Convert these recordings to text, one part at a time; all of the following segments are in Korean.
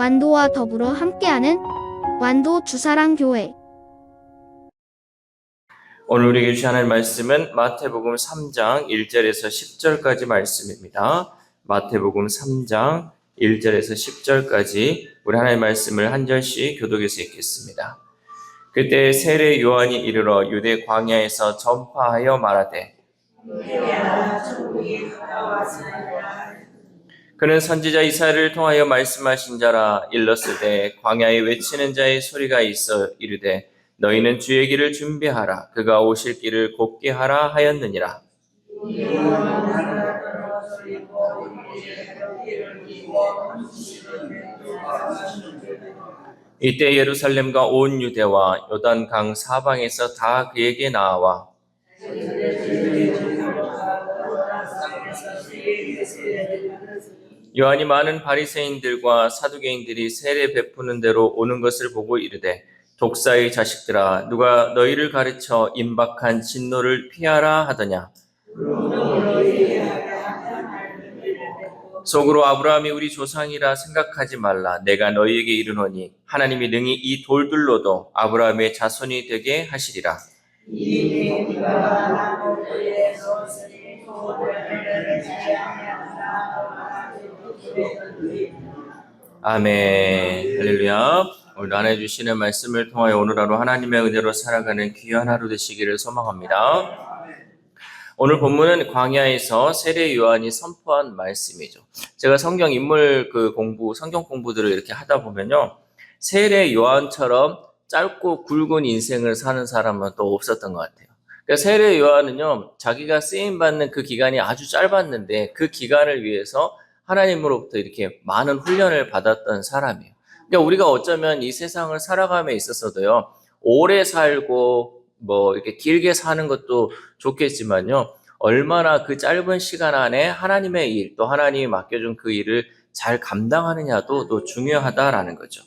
완도와 더불어 함께하는 완도 주사랑교회. 오늘 우리에게 주신 하나님의 말씀은 마태복음 3장 1절에서 10절까지 말씀입니다. 마태복음 3장 1절에서 10절까지 우리 하나님의 말씀을 한 절씩 교독해서 읽겠습니다. 그때 세례 요한이 이르러 유대 광야에서 전파하여 말하되 그는 선지자 이사야를 통하여 말씀하신 자라. 일렀으되 광야에 외치는 자의 소리가 있어 이르되 너희는 주의 길을 준비하라. 그가 오실 길을 곱게 하라 하였느니라. 이때 예루살렘과 온 유대와 요단강 사방에서 다 그에게 나와 요한이 많은 바리새인들과 사두개인들이 세례 베푸는 대로 오는 것을 보고 이르되 독사의 자식들아, 누가 너희를 가르쳐 임박한 진노를 피하라 하더냐. 속으로 아브라함이 우리 조상이라 생각하지 말라. 내가 너희에게 이르노니 하나님이 능히 이 돌들로도 아브라함의 자손이 되게 하시리라. 아멘. 할렐루야. 오늘 나눠주시는 말씀을 통하여 오늘 하루 하나님의 은혜로 살아가는 귀한 하루 되시기를 소망합니다. 오늘 본문은 광야에서 세례 요한이 선포한 말씀이죠. 제가 성경 인물 성경 공부들을 이렇게 하다 보면요, 세례 요한처럼 짧고 굵은 인생을 사는 사람은 또 없었던 것 같아요. 그러니까 세례 요한은요, 자기가 쓰임 받는 그 기간이 아주 짧았는데 그 기간을 위해서 하나님으로부터 이렇게 많은 훈련을 받았던 사람이에요. 그러니까 우리가 어쩌면 이 세상을 살아감에 있어서도요, 오래 살고 이렇게 길게 사는 것도 좋겠지만요, 얼마나 그 짧은 시간 안에 하나님의 일, 또 하나님이 맡겨준 그 일을 잘 감당하느냐도 또 중요하다라는 거죠.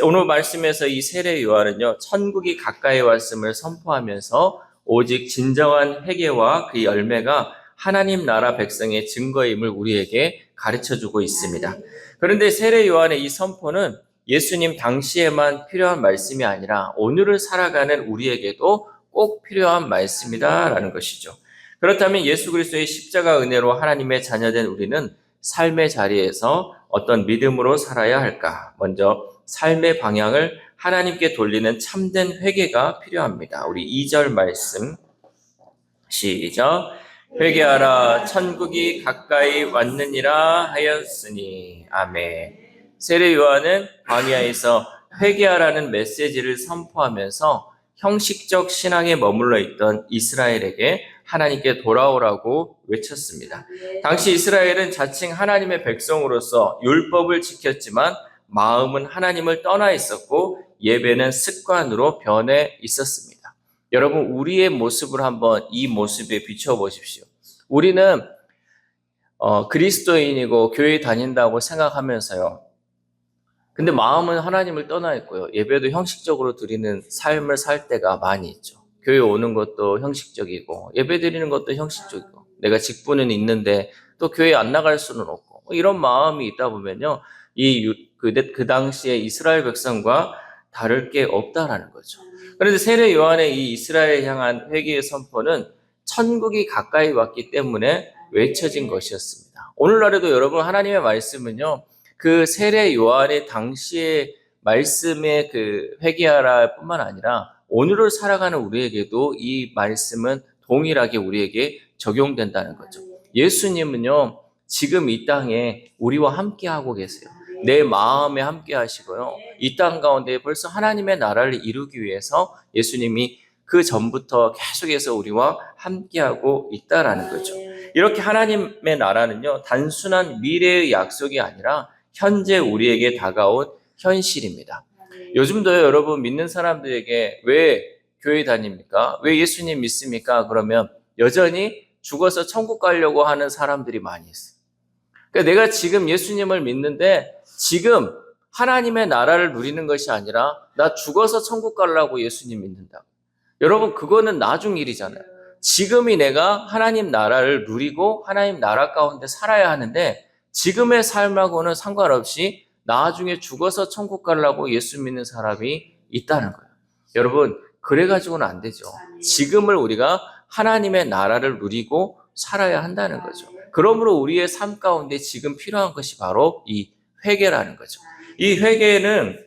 오늘 말씀에서 이 세례 요한은요, 천국이 가까이 왔음을 선포하면서 오직 진정한 회개와 그 열매가 하나님 나라 백성의 증거임을 우리에게 가르쳐주고 있습니다. 그런데 세례 요한의 이 선포는 예수님 당시에만 필요한 말씀이 아니라 오늘을 살아가는 우리에게도 꼭 필요한 말씀이다라는 것이죠. 그렇다면 예수 그리스도의 십자가 은혜로 하나님의 자녀된 우리는 삶의 자리에서 어떤 믿음으로 살아야 할까? 먼저 삶의 방향을 하나님께 돌리는 참된 회개가 필요합니다. 우리 2절 말씀 시작. 회개하라, 천국이 가까이 왔느니라 하였으니. 아멘. 세례 요한은 광야에서 회개하라는 메시지를 선포하면서 형식적 신앙에 머물러 있던 이스라엘에게 하나님께 돌아오라고 외쳤습니다. 당시 이스라엘은 자칭 하나님의 백성으로서 율법을 지켰지만 마음은 하나님을 떠나 있었고 예배는 습관으로 변해 있었습니다. 여러분, 우리의 모습을 한번 이 모습에 비춰보십시오. 우리는 그리스도인이고 교회 다닌다고 생각하면서요, 근데 마음은 하나님을 떠나 있고요, 예배도 형식적으로 드리는 삶을 살 때가 많이 있죠. 교회 오는 것도 형식적이고 예배 드리는 것도 형식적이고 내가 직분은 있는데 또 교회 안 나갈 수는 없고 이런 마음이 있다 보면요, 그 당시에 이스라엘 백성과 다를 게 없다라는 거죠. 그런데 세례 요한의 이 이스라엘 향한 회개의 선포는 천국이 가까이 왔기 때문에 외쳐진 것이었습니다. 오늘날에도 여러분, 하나님의 말씀은요, 그 세례 요한의 당시의 말씀의 그 회개하라 뿐만 아니라 오늘을 살아가는 우리에게도 이 말씀은 동일하게 우리에게 적용된다는 거죠. 예수님은요, 지금 이 땅에 우리와 함께 하고 계세요. 내 마음에 함께 하시고요, 이 땅 가운데 벌써 하나님의 나라를 이루기 위해서 예수님이 그 전부터 계속해서 우리와 함께하고 있다라는 거죠. 이렇게 하나님의 나라는요, 단순한 미래의 약속이 아니라 현재 우리에게 다가온 현실입니다. 요즘도요, 여러분, 믿는 사람들에게 왜 교회 다닙니까? 왜 예수님 믿습니까? 그러면 여전히 죽어서 천국 가려고 하는 사람들이 많이 있어요. 그러니까 내가 지금 예수님을 믿는데 지금 하나님의 나라를 누리는 것이 아니라 나 죽어서 천국 가려고 예수님 믿는다. 여러분, 그거는 나중 일이잖아요. 지금이 내가 하나님 나라를 누리고 하나님 나라 가운데 살아야 하는데 지금의 삶하고는 상관없이 나중에 죽어서 천국 가려고 예수 믿는 사람이 있다는 거예요. 여러분, 그래가지고는 안 되죠. 지금을 우리가 하나님의 나라를 누리고 살아야 한다는 거죠. 그러므로 우리의 삶 가운데 지금 필요한 것이 바로 이 회개라는 거죠. 이 회개는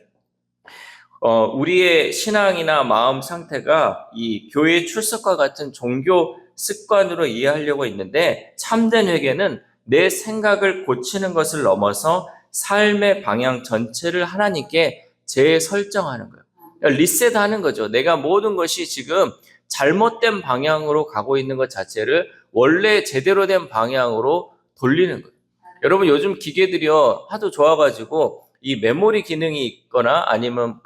우리의 신앙이나 마음 상태가 이 교회 출석과 같은 종교 습관으로 이해하려고 했는데, 참된 회개는 내 생각을 고치는 것을 넘어서 삶의 방향 전체를 하나님께 재설정하는 거예요. 그러니까 리셋하는 거죠. 내가 모든 것이 지금 잘못된 방향으로 가고 있는 것 자체를 원래 제대로 된 방향으로 돌리는 거예요. 여러분, 요즘 기계들이요 하도 좋아가지고 이 메모리 기능이 있거나 아니면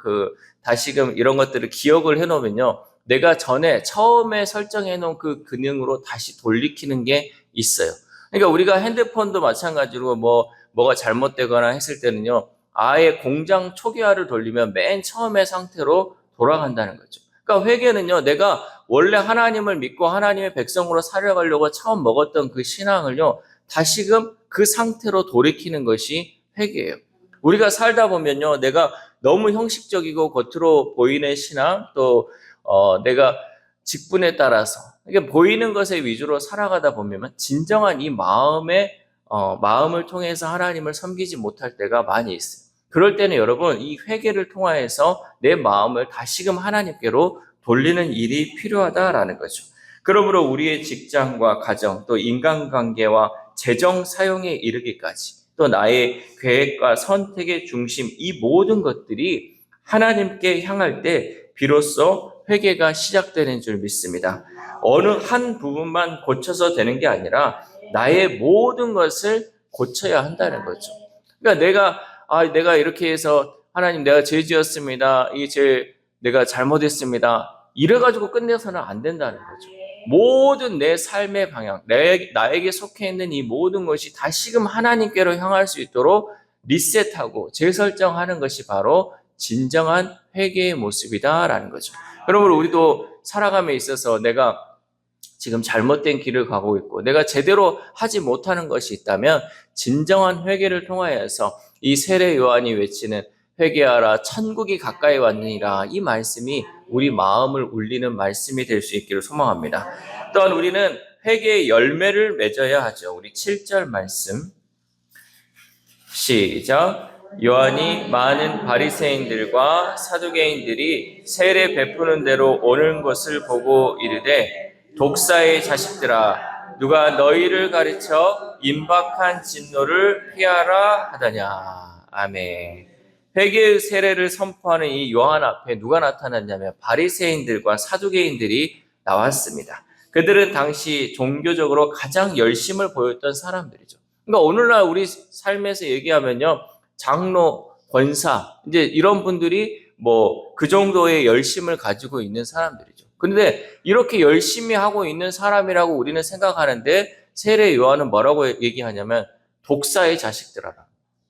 다시금 이런 것들을 기억을 해놓으면요, 내가 처음에 설정해 놓은 그 기능으로 다시 돌리키는 게 있어요. 그러니까 우리가 핸드폰도 마찬가지로 뭐가 잘못되거나 했을 때는요, 아예 공장 초기화를 돌리면 맨 처음의 상태로 돌아간다는 거죠. 그러니까 회개는요, 내가 원래 하나님을 믿고 하나님의 백성으로 살아가려고 처음 먹었던 그 신앙을요, 다시금 그 상태로 돌이키는 것이 회개예요. 우리가 살다 보면요, 내가 너무 형식적이고 겉으로 보이는 신앙, 또 내가 직분에 따라서 이게 보이는 것에 위주로 살아가다 보면 진정한 이 마음을 통해서 하나님을 섬기지 못할 때가 많이 있어요. 그럴 때는 여러분, 이 회개를 통하여서 내 마음을 다시금 하나님께로 돌리는 일이 필요하다라는 거죠. 그러므로 우리의 직장과 가정, 또 인간관계와 재정 사용에 이르기까지, 또 나의 계획과 선택의 중심, 이 모든 것들이 하나님께 향할 때 비로소 회개가 시작되는 줄 믿습니다. 어느 한 부분만 고쳐서 되는 게 아니라 나의 모든 것을 고쳐야 한다는 거죠. 그러니까 내가 이렇게 해서 하나님, 내가 죄 지었습니다. 내가 잘못했습니다. 이래가지고 끝내서는 안 된다는 거죠. 모든 내 삶의 방향, 나에게 속해 있는 이 모든 것이 다시금 하나님께로 향할 수 있도록 리셋하고 재설정하는 것이 바로 진정한 회개의 모습이다라는 거죠. 그러므로 우리도 살아감에 있어서 내가 지금 잘못된 길을 가고 있고 내가 제대로 하지 못하는 것이 있다면 진정한 회개를 통하여서 이 세례 요한이 외치는 회개하라 천국이 가까이 왔느니라, 이 말씀이 우리 마음을 울리는 말씀이 될 수 있기를 소망합니다. 또한 우리는 회개의 열매를 맺어야 하죠. 우리 7절 말씀 시작. 요한이 많은 바리새인들과 사두개인들이 세례 베푸는 대로 오는 것을 보고 이르되, 독사의 자식들아, 누가 너희를 가르쳐 임박한 진노를 피하라 하더냐. 아멘. 회개의 세례를 선포하는 이 요한 앞에 누가 나타났냐면 바리새인들과 사두개인들이 나왔습니다. 그들은 당시 종교적으로 가장 열심을 보였던 사람들이죠. 그러니까 오늘날 우리 삶에서 얘기하면요, 장로, 권사, 이제 이런 분들이 그 정도의 열심을 가지고 있는 사람들이죠. 근데 이렇게 열심히 하고 있는 사람이라고 우리는 생각하는데 세례 요한은 뭐라고 얘기하냐면 독사의 자식들아.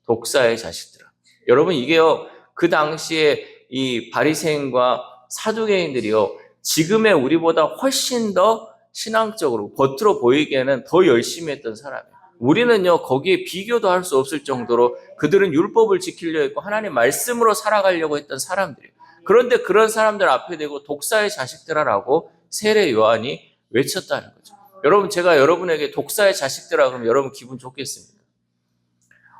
독사의 자식들아. 여러분, 이게요, 그 당시에 이 바리새인과 사두개인들이요, 지금의 우리보다 훨씬 더 신앙적으로 겉으로 보이기에는 더 열심히 했던 사람이에요. 우리는요, 거기에 비교도 할 수 없을 정도로 그들은 율법을 지키려 했고 하나님 말씀으로 살아가려고 했던 사람들이에요. 그런데 그런 사람들 앞에 대고 독사의 자식들아라고 세례 요한이 외쳤다는 거죠. 여러분, 제가 여러분에게 독사의 자식들아 그러면 여러분 기분 좋겠습니까?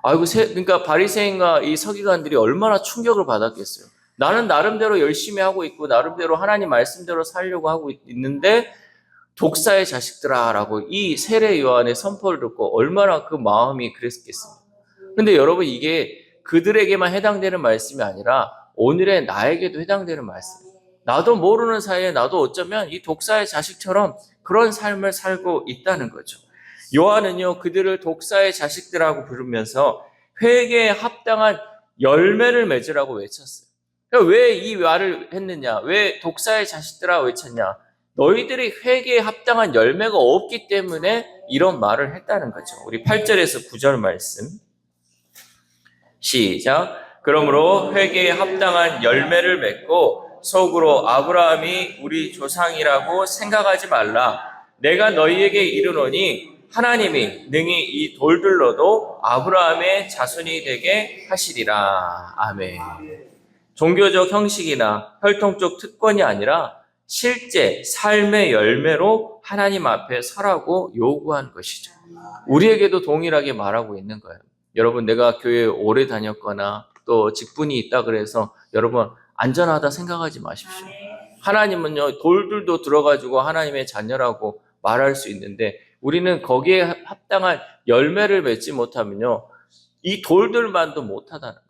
그러니까 바리새인과 이 서기관들이 얼마나 충격을 받았겠어요. 나는 나름대로 열심히 하고 있고 나름대로 하나님 말씀대로 살려고 하고 있는데 독사의 자식들아라고 이 세례 요한의 선포를 듣고 얼마나 그 마음이 그랬겠습니까? 근데 여러분, 이게 그들에게만 해당되는 말씀이 아니라 오늘의 나에게도 해당되는 말씀이에요. 나도 모르는 사이에 나도 어쩌면 이 독사의 자식처럼 그런 삶을 살고 있다는 거죠. 요한은요, 그들을 독사의 자식들하고 부르면서 회개에 합당한 열매를 맺으라고 외쳤어요. 왜 이 말을 했느냐? 왜 독사의 자식들아 외쳤냐? 너희들이 회개에 합당한 열매가 없기 때문에 이런 말을 했다는 거죠. 우리 8절에서 9절 말씀 시작. 그러므로 회개에 합당한 열매를 맺고 속으로 아브라함이 우리 조상이라고 생각하지 말라. 내가 너희에게 이르노니 하나님이 능히 이 돌들로도 아브라함의 자손이 되게 하시리라. 아멘. 종교적 형식이나 혈통적 특권이 아니라 실제 삶의 열매로 하나님 앞에 서라고 요구한 것이죠. 우리에게도 동일하게 말하고 있는 거예요. 여러분, 내가 교회에 오래 다녔거나 또 직분이 있다 그래서 여러분 안전하다 생각하지 마십시오. 하나님은요, 돌들도 들어가지고 하나님의 자녀라고 말할 수 있는데 우리는 거기에 합당한 열매를 맺지 못하면요, 이 돌들만도 못하다는 거예요.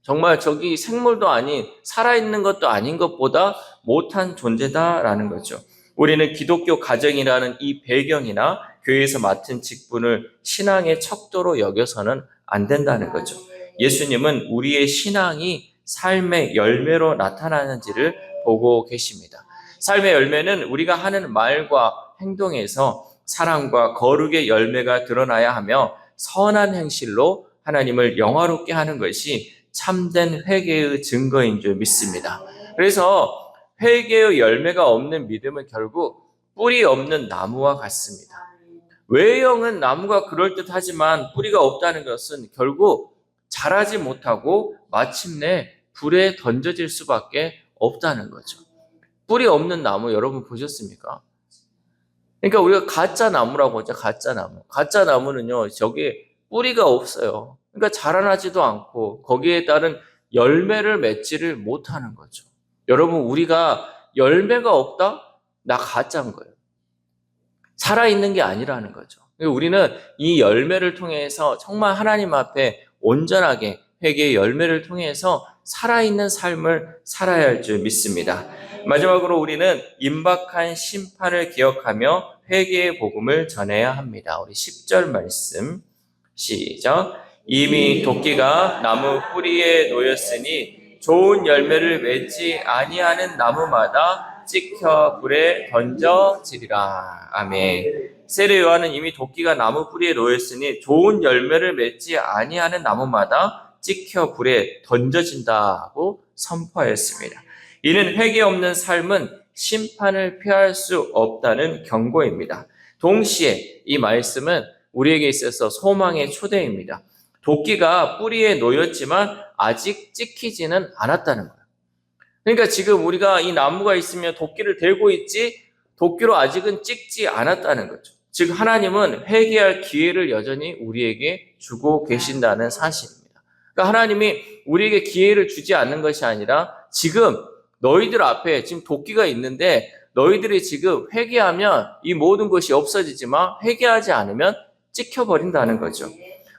정말 저기 생물도 아닌 살아있는 것도 아닌 것보다 못한 존재다라는 거죠. 우리는 기독교 가정이라는 이 배경이나 교회에서 맡은 직분을 신앙의 척도로 여겨서는 안 된다는 거죠. 예수님은 우리의 신앙이 삶의 열매로 나타나는지를 보고 계십니다. 삶의 열매는 우리가 하는 말과 행동에서 사랑과 거룩의 열매가 드러나야 하며 선한 행실로 하나님을 영화롭게 하는 것이 참된 회개의 증거인 줄 믿습니다. 그래서 회개의 열매가 없는 믿음은 결국 뿌리 없는 나무와 같습니다. 외형은 나무가 그럴듯하지만 뿌리가 없다는 것은 결국 자라지 못하고 마침내 불에 던져질 수밖에 없다는 거죠. 뿌리 없는 나무 여러분 보셨습니까? 그러니까 우리가 가짜 나무라고 하죠. 가짜 나무. 가짜 나무는요, 저게 뿌리가 없어요. 그러니까 자라나지도 않고 거기에 따른 열매를 맺지를 못하는 거죠. 여러분, 우리가 열매가 없다? 나 가짜인 거예요. 살아있는 게 아니라는 거죠. 우리는 이 열매를 통해서 정말 하나님 앞에 온전하게 회개의 열매를 통해서 살아있는 삶을 살아야 할 줄 믿습니다. 마지막으로 우리는 임박한 심판을 기억하며 회개의 복음을 전해야 합니다. 우리 10절 말씀 시작. 이미 도끼가 나무 뿌리에 놓였으니 좋은 열매를 맺지 아니하는 나무마다 찍혀 불에 던져지리라. 아멘. 세례 요한은 이미 도끼가 나무 뿌리에 놓였으니 좋은 열매를 맺지 아니하는 나무마다 찍혀 불에 던져진다고 선포했습니다. 이는 회개 없는 삶은 심판을 피할 수 없다는 경고입니다. 동시에 이 말씀은 우리에게 있어서 소망의 초대입니다. 도끼가 뿌리에 놓였지만 아직 찍히지는 않았다는 거예요. 그러니까 지금 우리가 이 나무가 있으면 도끼를 들고 있지 도끼로 아직은 찍지 않았다는 거죠. 즉 하나님은 회개할 기회를 여전히 우리에게 주고 계신다는 사실입니다. 그러니까 하나님이 우리에게 기회를 주지 않는 것이 아니라 지금 너희들 앞에 지금 도끼가 있는데 너희들이 지금 회개하면 이 모든 것이 없어지지만 회개하지 않으면 찍혀버린다는 거죠.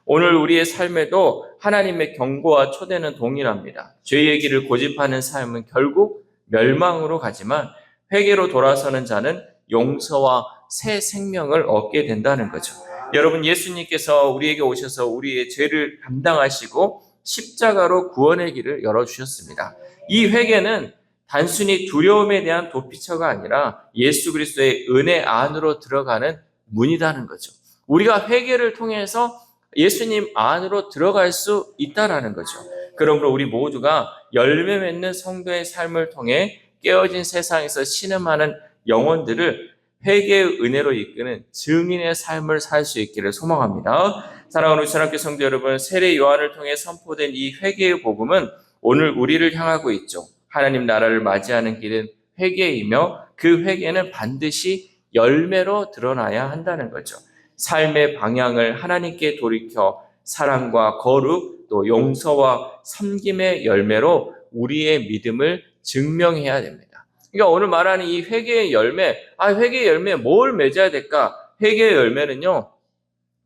오늘 우리의 삶에도 하나님의 경고와 초대는 동일합니다. 죄의 길을 고집하는 삶은 결국 멸망으로 가지만 회개로 돌아서는 자는 용서와 새 생명을 얻게 된다는 거죠. 여러분, 예수님께서 우리에게 오셔서 우리의 죄를 감당하시고 십자가로 구원의 길을 열어주셨습니다. 이 회개는 단순히 두려움에 대한 도피처가 아니라 예수 그리스도의 은혜 안으로 들어가는 문이라는 거죠. 우리가 회개를 통해서 예수님 안으로 들어갈 수 있다라는 거죠. 그러므로 우리 모두가 열매 맺는 성도의 삶을 통해 깨어진 세상에서 신음하는 영혼들을 회개의 은혜로 이끄는 증인의 삶을 살 수 있기를 소망합니다. 사랑하는 우리 전학교 성도 여러분, 세례 요한을 통해 선포된 이 회개의 복음은 오늘 우리를 향하고 있죠. 하나님 나라를 맞이하는 길은 회개이며 그 회개는 반드시 열매로 드러나야 한다는 거죠. 삶의 방향을 하나님께 돌이켜 사랑과 거룩 또 용서와 섬김의 열매로 우리의 믿음을 증명해야 됩니다. 그러니까 오늘 말하는 이 회개의 열매, 회개의 열매 뭘 맺어야 될까? 회개의 열매는요,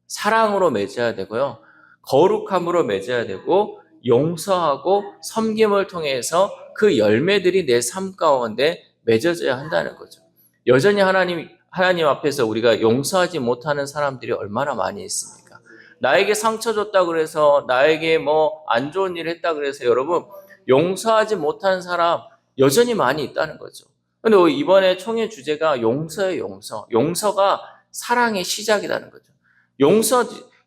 사랑으로 맺어야 되고요, 거룩함으로 맺어야 되고, 용서하고 섬김을 통해서 그 열매들이 내 삶 가운데 맺어져야 한다는 거죠. 여전히 하나님 앞에서 우리가 용서하지 못하는 사람들이 얼마나 많이 있습니까? 나에게 상처 줬다 그래서, 나에게 뭐 안 좋은 일 했다 그래서 여러분, 용서하지 못하는 사람 여전히 많이 있다는 거죠. 근데 이번에 총회 주제가 용서예요, 용서. 용서가 사랑의 시작이라는 거죠.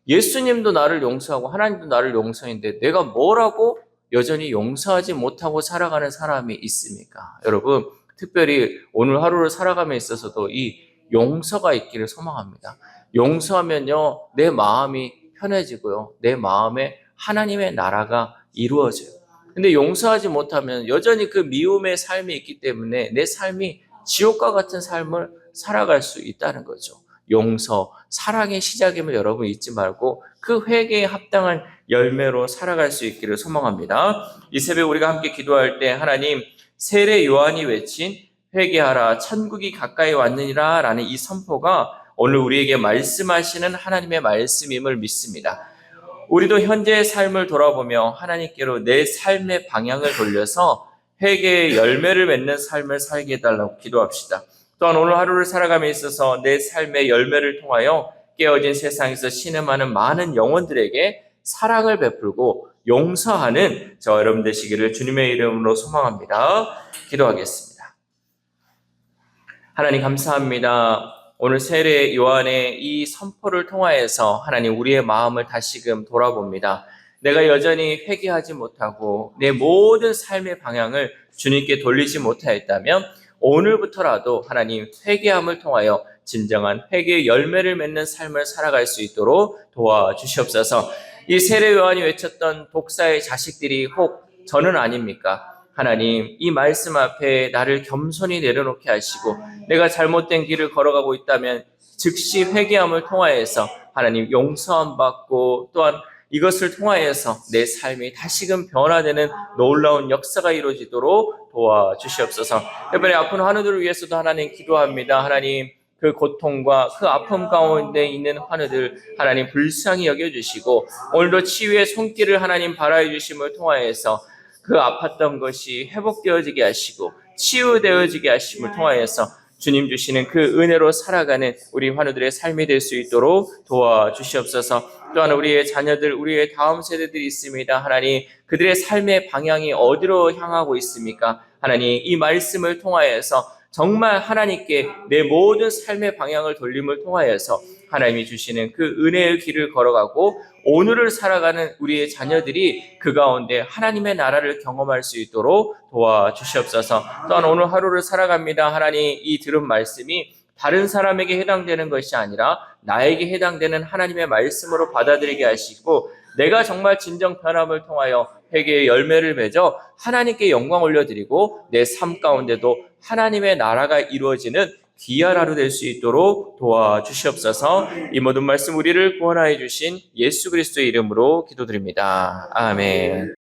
예수님도 나를 용서하고 하나님도 나를 용서했는데 내가 뭐라고 여전히 용서하지 못하고 살아가는 사람이 있습니까? 여러분, 특별히 오늘 하루를 살아감에 있어서도 이 용서가 있기를 소망합니다. 용서하면요, 내 마음이 편해지고요, 내 마음에 하나님의 나라가 이루어져요. 근데 용서하지 못하면 여전히 그 미움의 삶이 있기 때문에 내 삶이 지옥과 같은 삶을 살아갈 수 있다는 거죠. 용서, 사랑의 시작임을 여러분 잊지 말고 그 회개에 합당한 열매로 살아갈 수 있기를 소망합니다. 이 새벽 우리가 함께 기도할 때 하나님, 세례 요한이 외친 회개하라 천국이 가까이 왔느니라 라는 이 선포가 오늘 우리에게 말씀하시는 하나님의 말씀임을 믿습니다. 우리도 현재의 삶을 돌아보며 하나님께로 내 삶의 방향을 돌려서 회개의 열매를 맺는 삶을 살게 해달라고 기도합시다. 또한 오늘 하루를 살아감에 있어서 내 삶의 열매를 통하여 깨어진 세상에서 신음하는 많은 영혼들에게 사랑을 베풀고 용서하는 저 여러분 되시기를 주님의 이름으로 소망합니다. 기도하겠습니다. 하나님 감사합니다. 오늘 세례 요한의 이 선포를 통하여서 하나님 우리의 마음을 다시금 돌아봅니다. 내가 여전히 회개하지 못하고 내 모든 삶의 방향을 주님께 돌리지 못하였다면 오늘부터라도 하나님 회개함을 통하여 진정한 회개의 열매를 맺는 삶을 살아갈 수 있도록 도와주시옵소서. 이 세례 요한이 외쳤던 독사의 자식들이 혹 저는 아닙니까? 하나님 이 말씀 앞에 나를 겸손히 내려놓게 하시고 내가 잘못된 길을 걸어가고 있다면 즉시 회개함을 통하여서 하나님 용서함 받고 또한 이것을 통하여서 내 삶이 다시금 변화되는 놀라운 역사가 이루어지도록 도와주시옵소서. 이번에 아픈 환우들을 위해서도 하나님 기도합니다. 하나님 그 고통과 그 아픔 가운데 있는 환우들 하나님 불쌍히 여겨주시고 오늘도 치유의 손길을 하나님 발하여 주심을 통하여서 그 아팠던 것이 회복되어지게 하시고 치유되어지게 하심을 통하여서 주님 주시는 그 은혜로 살아가는 우리 환우들의 삶이 될 수 있도록 도와주시옵소서. 또한 우리의 자녀들, 우리의 다음 세대들이 있습니다. 하나님 그들의 삶의 방향이 어디로 향하고 있습니까? 하나님 이 말씀을 통하여서 정말 하나님께 내 모든 삶의 방향을 돌림을 통하여서 하나님이 주시는 그 은혜의 길을 걸어가고 오늘을 살아가는 우리의 자녀들이 그 가운데 하나님의 나라를 경험할 수 있도록 도와주시옵소서. 또한 오늘 하루를 살아갑니다. 하나님 이 들은 말씀이 다른 사람에게 해당되는 것이 아니라 나에게 해당되는 하나님의 말씀으로 받아들이게 하시고 내가 정말 진정 변함을 통하여 회개의 열매를 맺어 하나님께 영광 올려드리고 내 삶 가운데도 하나님의 나라가 이루어지는 귀한 하루 될 수 있도록 도와주시옵소서. 이 모든 말씀 우리를 구원하여 주신 예수 그리스도의 이름으로 기도드립니다. 아멘.